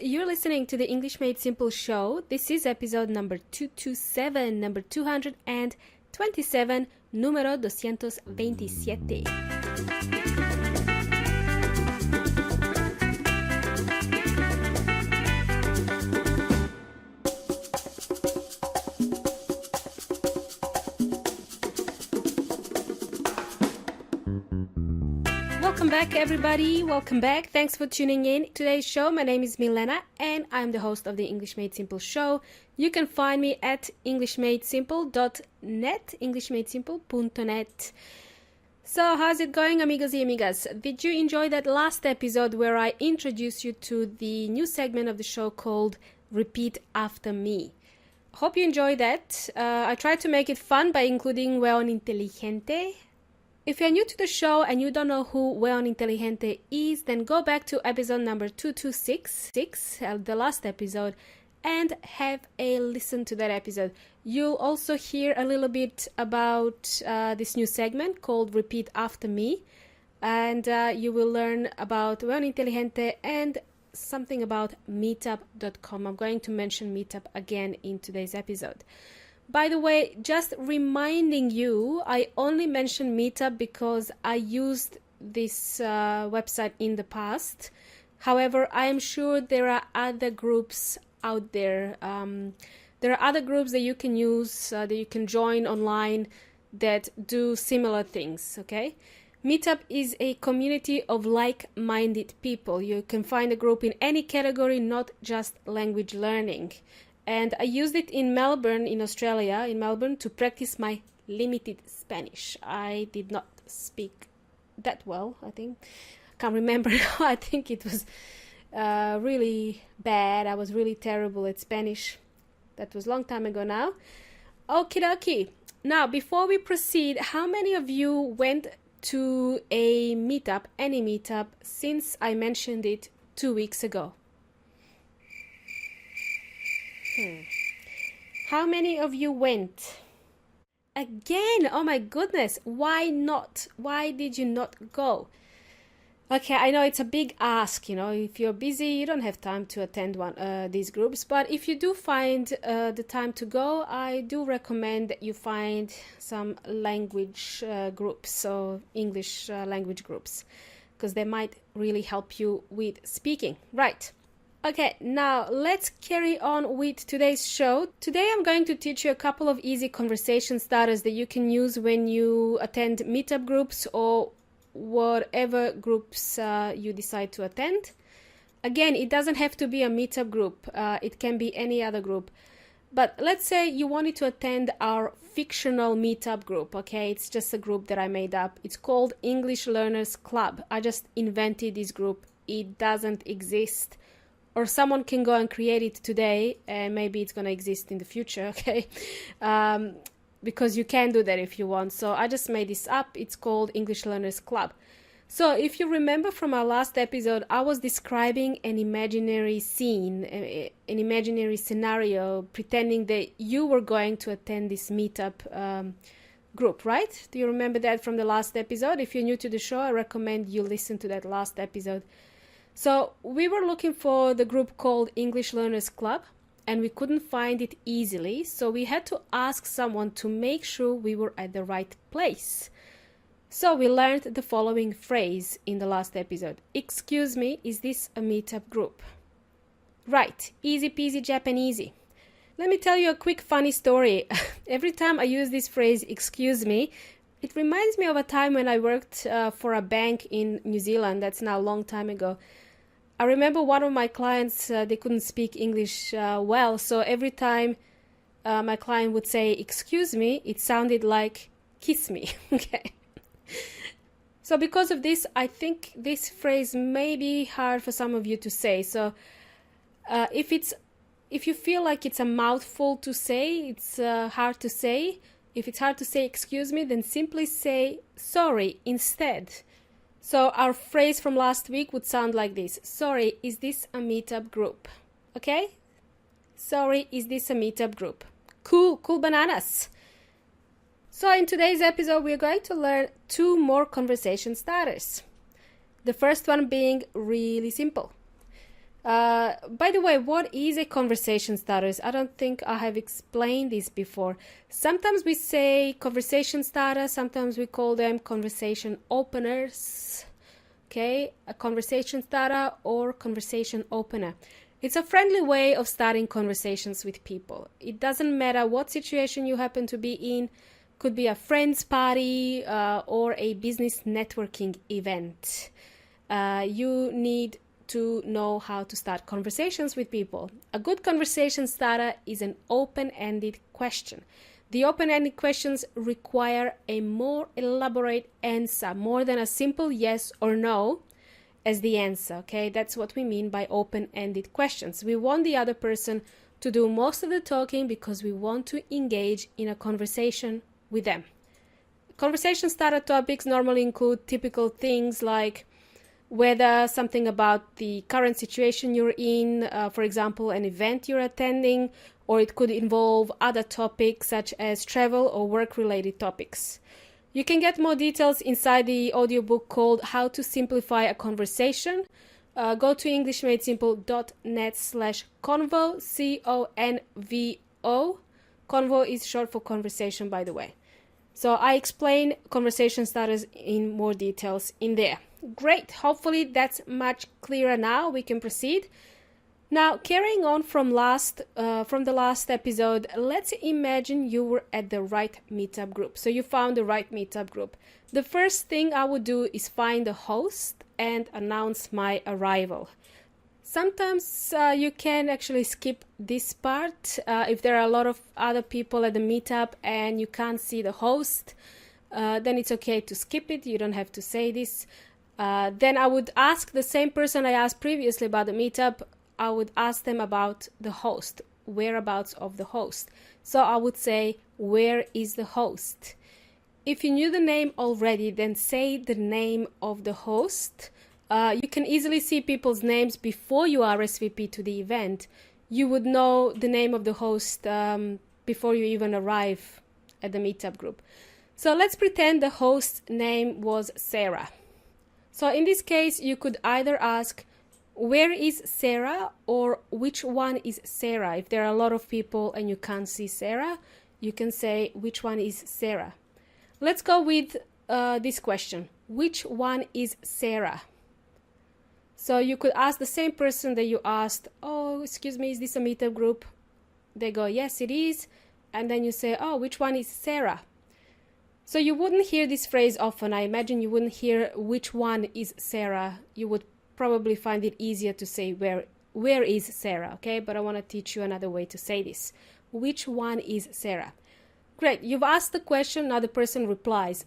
You're listening to the English Made Simple show. This is episode number 227, number 227, número 227. Welcome back, everybody. Welcome back. Thanks for tuning in. Today's show, my name is Milena, and I'm the host of the English Made Simple show. You can find me at englishmadesimple.net, englishmadesimple.net. So, how's it going, amigos y amigas? Did you enjoy that last episode where I introduced you to the new segment of the show called Repeat After Me? Hope you enjoyed that. I tried to make it fun by including weón inteligente. If you're new to the show and you don't know who weón inteligente is, then go back to episode number 226, the last episode, and have a listen to that episode. You'll also hear a little bit about this new segment called Repeat After Me, and you will learn about weón inteligente and something about meetup.com. I'm going to mention Meetup again in today's episode. By the way, just reminding you, I only mentioned Meetup because I used this website in the past. However, I am sure there are other groups out there. There are other groups that you can use, that you can join online that do similar things, okay? Meetup is a community of like-minded people. You can find a group in any category, not just language learning. And I used it in Melbourne, in Australia, to practice my limited Spanish. I did not speak that well, I think. Can't remember now. I think it was really bad. I was really terrible at Spanish. That was a long time ago now. Okie dokie. Now, before we proceed, how many of you went to a meetup, any meetup, since I mentioned it 2 weeks ago? How many of you went? Again, oh my goodness, why not? Why did you not go? Okay, I know it's a big ask, if you're busy, you don't have time to attend these groups, but if you do find the time to go, I do recommend that you find some language groups, so English language groups, because they might really help you with speaking. Right. Okay, now let's carry on with today's show. Today I'm going to teach you a couple of easy conversation starters that you can use when you attend meetup groups or whatever groups you decide to attend. Again, it doesn't have to be a meetup group. It can be any other group. But let's say you wanted to attend our fictional meetup group, okay? It's just a group that I made up. It's called English Learners Club. I just invented this group. It doesn't exist. Or someone can go and create it today, and maybe it's going to exist in the future, okay? Because you can do that if you want. So I just made this up. It's called English Learners Club. So if you remember from our last episode, I was describing an imaginary scene, an imaginary scenario, pretending that you were going to attend this meetup group, right? Do you remember that from the last episode? If you're new to the show, I recommend you listen to that last episode. So we were looking for the group called English Learners Club, and we couldn't find it easily, so we had to ask someone to make sure we were at the right place. So we learned the following phrase in the last episode. Excuse me, is this a meetup group? Right, easy peasy Japanesey. Let me tell you a quick funny story. Every time I use this phrase, excuse me, it reminds me of a time when I worked for a bank in New Zealand. That's now a long time ago. I remember one of my clients, they couldn't speak English well, so every time my client would say, excuse me, it sounded like kiss me. Okay. So because of this, I think this phrase may be hard for some of you to say. So if you feel like it's a mouthful to say, it's hard to say. If it's hard to say excuse me, then simply say sorry instead. So our phrase from last week would sound like this. Sorry, is this a meetup group? Okay? Sorry, is this a meetup group? Cool bananas. So in today's episode, we're going to learn 2 more conversation starters. The first one being really simple. By the way, what is a conversation starter? I don't think I have explained this before. Sometimes we say conversation starter, sometimes we call them conversation openers. Okay, a conversation starter or conversation opener. It's a friendly way of starting conversations with people. It doesn't matter what situation you happen to be in. Could be a friend's party or a business networking event. You need to know how to start conversations with people. A good conversation starter is an open-ended question. The open-ended questions require a more elaborate answer, more than a simple yes or no as the answer, okay? That's what we mean by open-ended questions. We want the other person to do most of the talking because we want to engage in a conversation with them. Conversation starter topics normally include typical things like whether something about the current situation you're in, for example, an event you're attending, or it could involve other topics such as travel or work-related topics. You can get more details inside the audiobook called How to Simplify a Conversation. Go to englishmadesimple.net/convo, CONVO. Convo is short for conversation, by the way. So I explain conversation starters in more details in there. Great. Hopefully that's much clearer now. We can proceed. Now, carrying on from the last episode, let's imagine you were at the right meetup group. So you found the right meetup group. The first thing I would do is find the host and announce my arrival. Sometimes you can actually skip this part if there are a lot of other people at the meetup and you can't see the host. Then it's okay to skip it. You don't have to say this. Then I would ask the same person I asked previously about the meetup. I would ask them about the host, whereabouts of the host. So I would say, where is the host? If you knew the name already, then say the name of the host. You can easily see people's names before you RSVP to the event. You would know the name of the host before you even arrive at the meetup group. So let's pretend the host's name was Sarah. So in this case, you could either ask, where is Sarah, or which one is Sarah? If there are a lot of people and you can't see Sarah, you can say, which one is Sarah? Let's go with this question. Which one is Sarah? So you could ask the same person that you asked, oh, excuse me, is this a meetup group? They go, yes, it is. And then you say, oh, which one is Sarah? So you wouldn't hear this phrase often. I imagine you wouldn't hear which one is Sarah. You would probably find it easier to say where is Sarah, okay? But I want to teach you another way to say this. Which one is Sarah? Great, you've asked the question, now the person replies.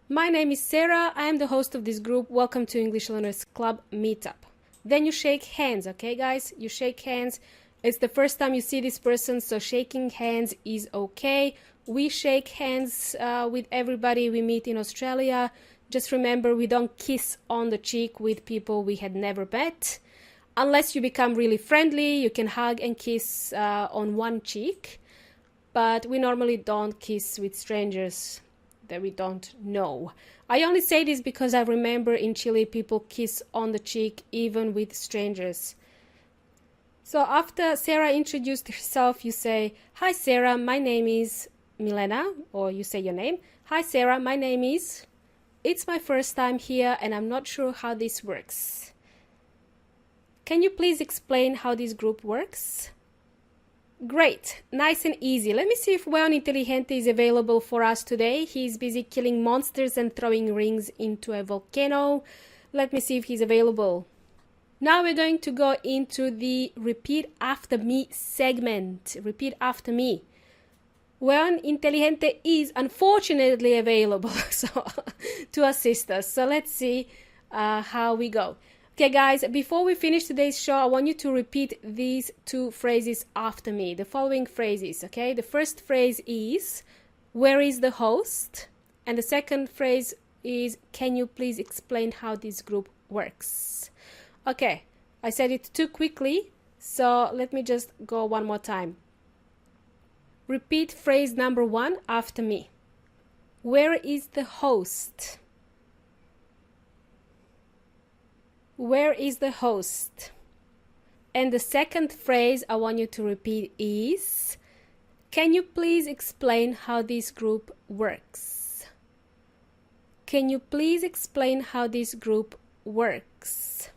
My name is Sarah, I am the host of this group. Welcome to English Learners Club Meetup. Then you shake hands, okay guys? You shake hands. It's the first time you see this person, so shaking hands is okay. We shake hands with everybody we meet in Australia. Just remember, we don't kiss on the cheek with people we had never met. Unless you become really friendly, you can hug and kiss on one cheek. But we normally don't kiss with strangers that we don't know. I only say this because I remember in Chile people kiss on the cheek even with strangers. So after Sarah introduced herself, you say, hi Sarah, my name is Milena, or you say your name. Hi Sarah, my name is... It's my first time here and I'm not sure how this works. Can you please explain how this group works? Great, nice and easy. Let me see if Weon Inteligente is available for us today. He's busy killing monsters and throwing rings into a volcano. Let me see if he's available. Now we're going to go into the repeat after me segment. Repeat after me. Weon Inteligente is unfortunately available so, to assist us. So let's see how we go. Okay, guys, before we finish today's show, I want you to repeat these two phrases after me. The following phrases, okay? The first phrase is, where is the host? And the second phrase is, can you please explain how this group works? Okay, I said it too quickly, so let me just go one more time. Repeat phrase number 1 after me. Where is the host? Where is the host? And the second phrase I want you to repeat is, can you please explain how this group works? Can you please explain how this group works?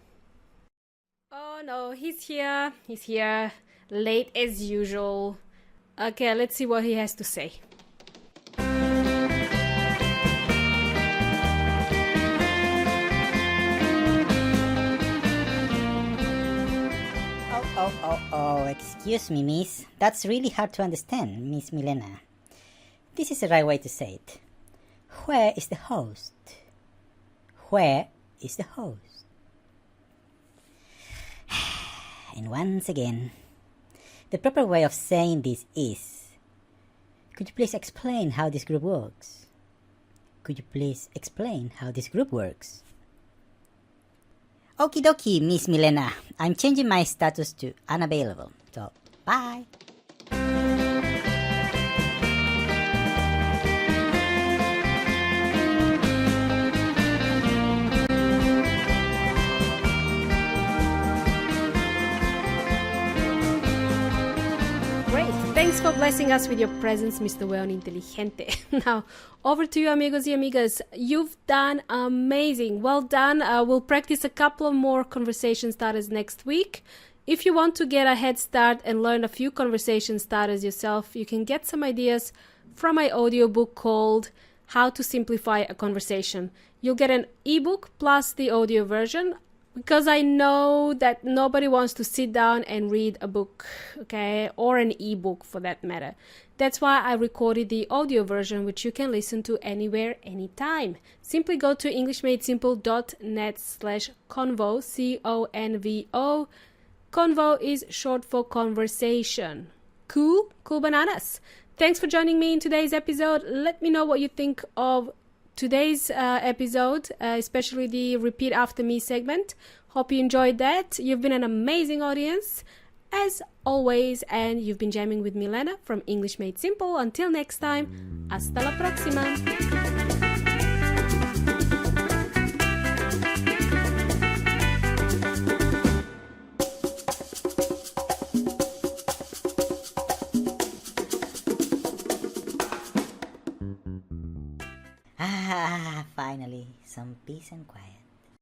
Oh no, he's here. He's here. Late as usual. Okay, let's see what he has to say. Oh, excuse me, miss. That's really hard to understand, Miss Milena. This is the right way to say it. Where is the host? Where is the host? And once again, the proper way of saying this is, could you please explain how this group works? Could you please explain how this group works? Okie dokie, Miss Milena. I'm changing my status to unavailable. So, bye. Great. Thanks for blessing us with your presence, Mr. Weon Inteligente. Now, over to you, amigos y amigas. You've done amazing. Well done. We'll practice a couple of more conversation starters next week. If you want to get a head start and learn a few conversation starters yourself, you can get some ideas from my audiobook called How to Simplify a Conversation. You'll get an ebook plus the audio version, because I know that nobody wants to sit down and read a book, okay, or an ebook for that matter. That's why I recorded the audio version, which you can listen to anywhere, anytime. Simply go to englishmadesimple.net/convo, C-O-N-V-O. Convo is short for conversation. Cool? Cool bananas. Thanks for joining me in today's episode. Let me know what you think of today's episode, especially the repeat after me segment. Hope you enjoyed that. You've been an amazing audience as always, and you've been jamming with Milena from English Made Simple. Until next time, hasta la próxima. Finally, some peace and quiet.